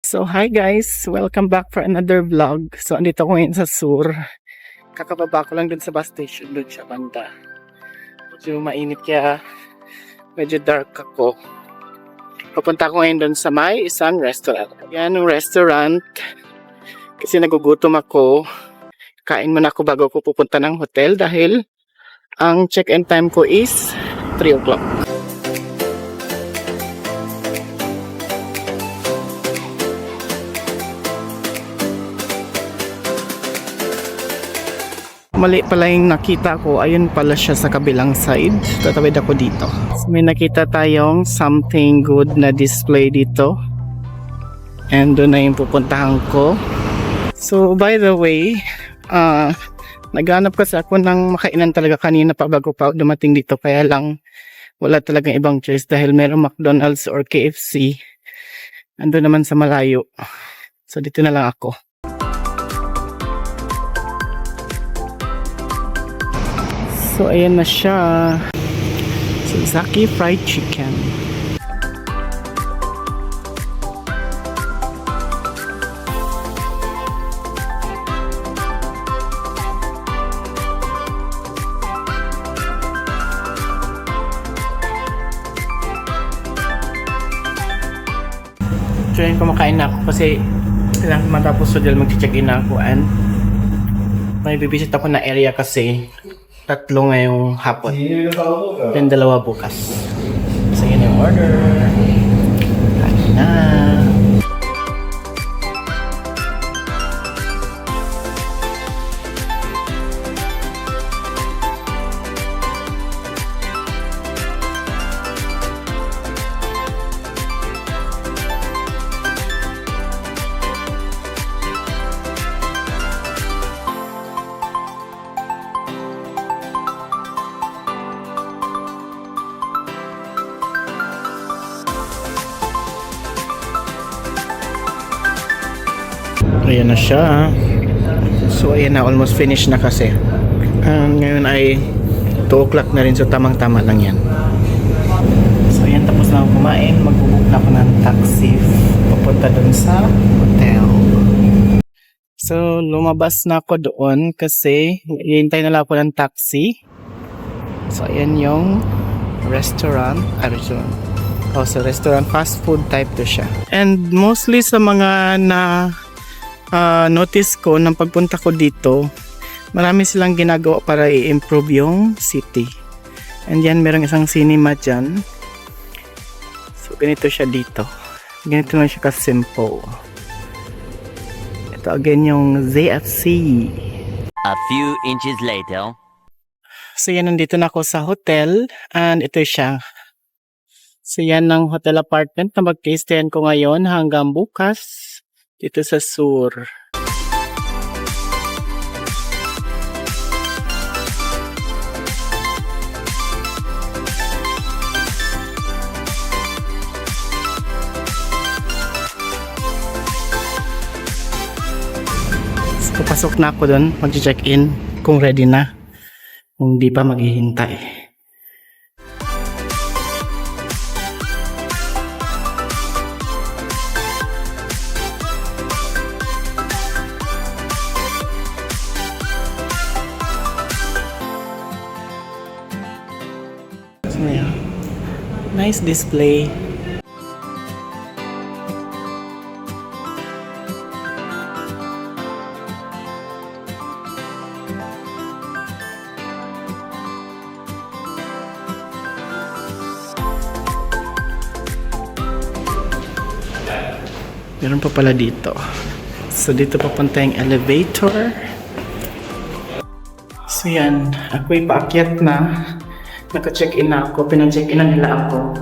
So hi guys, welcome back for another vlog. So andito ko ngayon sa Sur. Kakababa ko lang dun sa bus station dun sa banda. Medyo mainit kaya medyo dark ako. Papunta ko ngayon dun sa may isang restaurant. Yan yung restaurant. Kasi nagugutom ako. Kain muna ako bago ako pupunta ng hotel dahil ang check-in time ko is 3 o'clock. Mali pala yung nakita ko, ayun pala siya sa kabilang side. Tatawid ako dito. So, may nakita tayong something good na display dito. And doon na yung pupuntahan ko. So by the way, naghanap kasi ako ng makainan talaga kanina pa bago pa dumating dito. Kaya lang wala talagang ibang choice dahil merong McDonald's or KFC. Ando naman sa malayo. So dito na lang ako. So ayan na siya. So Zaki Fried Chicken. So yun, kumakain na ako kasi kailangan matapos so dahil mag-check-in na ako and may bibisit ako na area kasi 3 ngayong hapon. Then 2 bukas. So yun yung order. Kain na. Ayan na siya. So ayan na, almost finished na kasi. Ngayon ay 2 o'clock na rin, so tamang-tama lang yan. So ayan, tapos na ako kumain. Magbubook na ako ng taxi papunta dun sa hotel. So lumabas na ako doon kasi hihintay na lang ako ng taxi. So ayan yung restaurant. So restaurant, fast food type to siya. And mostly sa mga notice ko nang pagpunta ko dito, marami silang ginagawa para i-improve yung city. And yan, merong isang cinema dyan. So ganito siya dito. Ganito lang siya ka-simple. Ito again yung ZFC. A few inches later. So yan, nandito na ako sa hotel and ito siya. So yan ang hotel apartment na mag-stayan ko ngayon hanggang bukas dito sa Sur. So, papasok na ako doon, mag-check-in kung ready na. Kung di pa, maghihintay. Nice display. Meron pa pala dito. So dito papunta yung elevator. So yan, ako'y paakyat na. Naka-check-in na ako, pinag-check-in na nila ako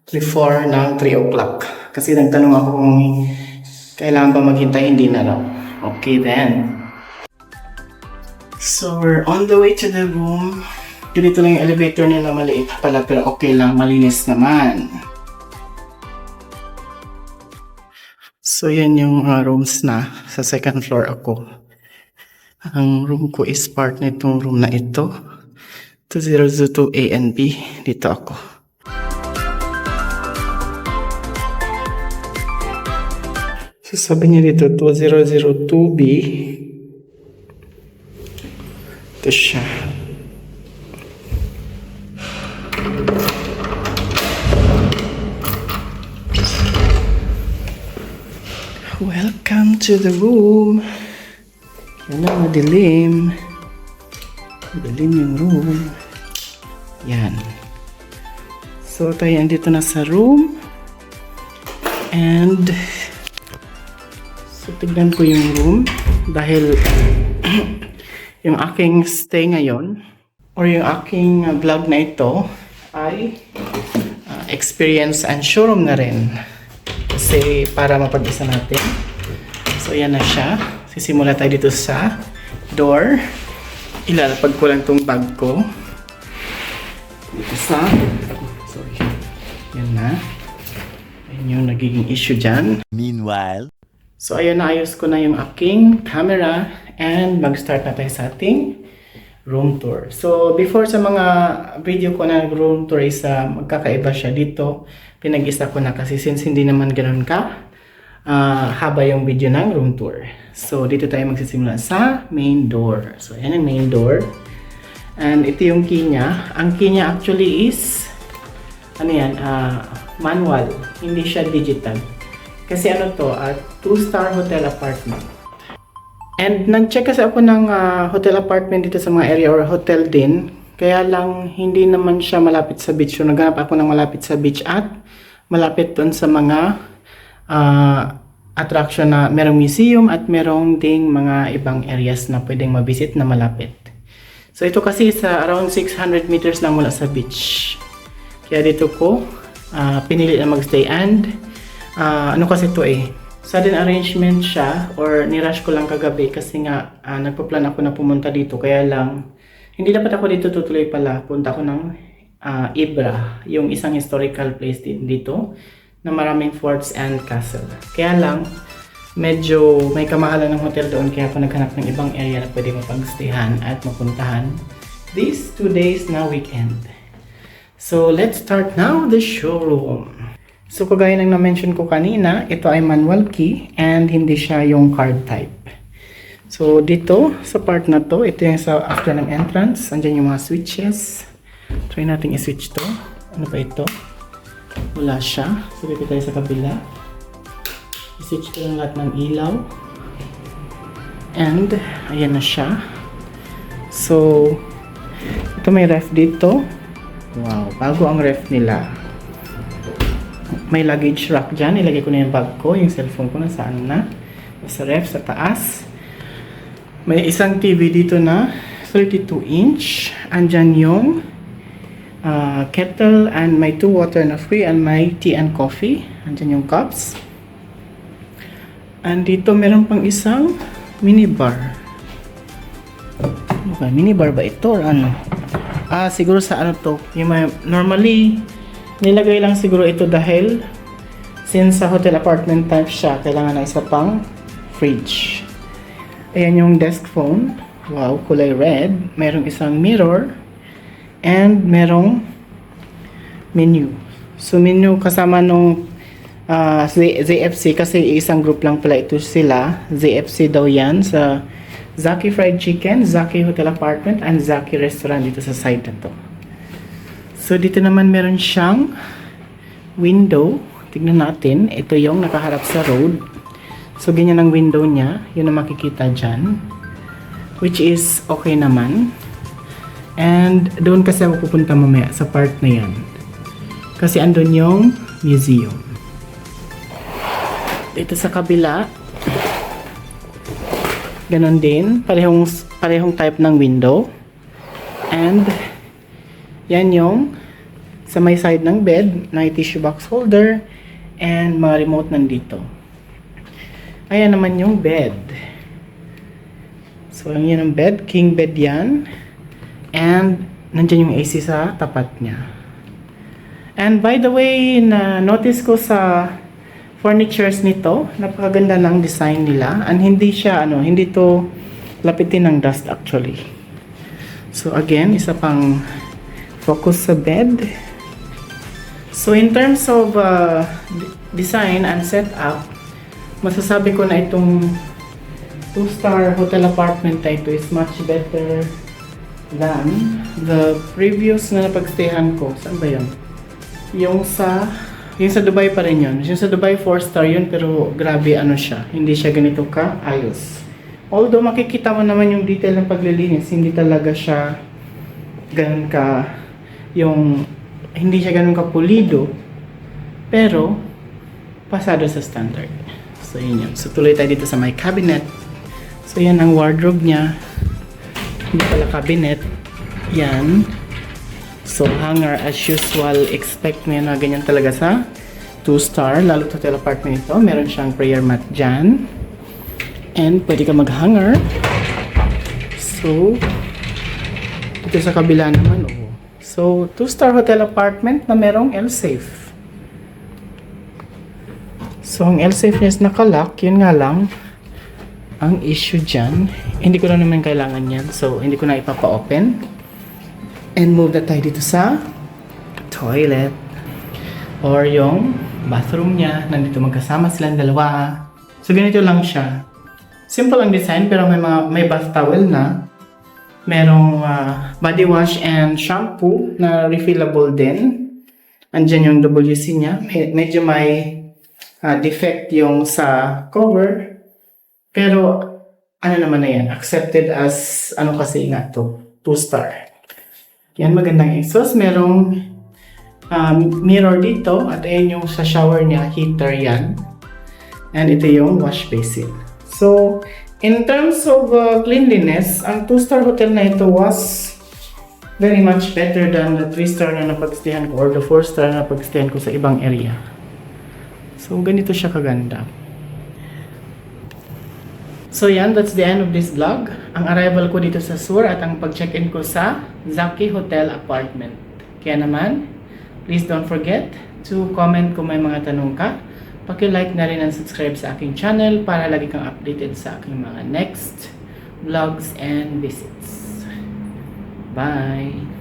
before ng 3 o'clock. Kasi nagtanong ako kung kailangan ba maghintay, hindi na raw. Okay then. So we're on the way to the room. Ganito lang yung elevator nila, maliit pala pero okay lang, malinis naman. So yan yung rooms na sa second floor ako. Ang room ko is part nitong room na ito. 2002 A and B. Dito ako. So sabi niya dito 2002B. Ito siya. Welcome to the room. Yan na, madilim. Madilim yung room. Yan. So tayo andito na sa room. And so tignan ko yung room dahil yung aking stay ngayon or yung aking vlog na ito ay experience and showroom na rin. Kasi para mapag-isa natin. So yan na siya. Sisimula tayo dito sa door. Ilalapag ko lang tong bag ko. Dito sa... Sorry. Yan na. Yan yung nagiging issue dyan. Meanwhile, So ayun, naayos ko na yung aking camera and mag-start na tayo sa ating room tour. So before sa mga video ko na room tour is magkakaiba siya dito. Pinag-isa ko na kasi since hindi naman ganoon ka haba yung video ng room tour. So dito tayo magsisimula sa main door. So ayan ang main door. And ito yung key niya. Ang key niya actually is ano yan, manual. Hindi siya digital. Kasi ano to, 2-star hotel apartment. And nag-check kasi ako ng hotel apartment dito sa mga area or hotel din. Kaya lang hindi naman siya malapit sa beach. So naghanap ako ng malapit sa beach at malapit doon sa mga attraction na merong museum at merong ding mga ibang areas na pwedeng mabisit na malapit. So ito kasi sa around 600 meters lang mula sa beach. Kaya dito ko pinili na magstay and ano kasi ito sudden arrangement siya or nirush ko lang kagabi kasi nga nagpa-plan ako na pumunta dito kaya lang hindi dapat ako dito tutuloy pala. Punta ako ng Ibra, yung isang historical place din dito na maraming forts and castle. Kaya lang medyo may kamahalan ng hotel doon kaya ako naghanap ng ibang area na pwede mapagstayhan at mapuntahan these 2 days na weekend. So let's start now the showroom. So kagaya ng na-mention ko kanina, ito ay manual key and hindi siya yung card type. So dito sa part na to, ito yung sa after ng entrance, andyan yung mga switches. Try natin i-switch to. Ano ba ito? Wala siya. So dito tayo sa kabila. I-switch ko lang lahat ng ilaw. And ayan na siya. So ito may ref dito. Wow, bago ang ref nila. May luggage rack dyan. Ilagay ko na yung bag ko. Yung cellphone ko nasaan na. Sa ref, sa taas. May isang TV dito na 32-inch. Andyan yung kettle and may 2 water na free and may tea and coffee. Andyan yung cups. And dito meron pang isang minibar. Ano ba? Minibar ba ito or ano? Siguro sa ano to. Yung normally, nilagay lang siguro ito dahil since sa hotel apartment type siya, kailangan na isa pang fridge. Ayan yung desk phone. Wow, kulay red. Merong isang mirror. And merong menu. So menu kasama nung ZFC kasi isang group lang pala ito sila. ZFC daw yan sa Zaki Fried Chicken, Zaki Hotel Apartment, and Zaki Restaurant dito sa side na to. So dito naman meron siyang window. Tignan natin. Ito yung nakaharap sa road. So ganyan ang window niya. Yun ang makikita dyan. Which is okay naman. And doon kasi ako pupunta mamaya sa part na yan. Kasi andun yung museum. Dito sa kabila. Ganon din. Parehong type ng window. And yan yung sa may side ng bed na tissue box holder and mga remote nandito. Ayan naman yung bed. So yan ang bed, king bed yan. And nandyan yung AC sa tapat niya. And by the way, na notice ko sa furnitures nito, napakaganda ng design nila and hindi siya hindi to lapitin ng dust actually. So again, isa pang focus sa bed. So in terms of design and setup, masasabi ko na itong 2-star hotel apartment na ito is much better than the previous na napagstayhan ko. Saan ba yun? Yung sa Dubai pa rin yun. Yung sa Dubai 4-star yun, pero grabe ano siya. Hindi siya ganito ka ayos. Although makikita mo naman yung detail ng paglilinis, hindi talaga siya ganun ka, hindi siya ganun ka pulido, pero pasado sa standard. So yun yun. So tuloy tayo dito sa my cabinet. So yan ang wardrobe niya. Hindi pala cabinet. Yan. So hanger as usual. Expect mo yan na ganyan talaga sa 2-star. Lalo hotel apartment ito. Meron siyang prayer mat dyan. And pwede ka mag-hanger. So ito sa kabila naman. Oh. So 2-star hotel apartment na merong L-safe. So ang L-safe niya is nakalock. Yun nga lang ang issue dyan, hindi ko na naman kailangan yan. So, hindi ko na ipapa-open. And move na tayo dito sa toilet. Or yung bathroom niya. Nandito magkasama silang dalawa. So, ganito lang siya. Simple ang design, pero may bath towel na. Merong body wash and shampoo na refillable din. Andyan yung WC niya. Medyo may defect yung sa cover. Pero, ano naman na yan, accepted as, kasi nga to, 2-star. Yan, magandang exhaust. Merong mirror dito, at ayun yung sa shower niya, heater yan. And ito yung wash basin. So, in terms of cleanliness, ang 2-star hotel na ito was very much better than the 3-star na napagstayan ko or the 4-star na napagstayan ko sa ibang area. So, ganito siya kaganda. So yan, that's the end of this vlog. Ang arrival ko dito sa Sur at ang pag-check-in ko sa Zaki Hotel Apartment. Kaya naman, please don't forget to comment kung may mga tanong ka. Paki-like na rin and subscribe sa aking channel para lagi kang updated sa aking mga next vlogs and visits. Bye!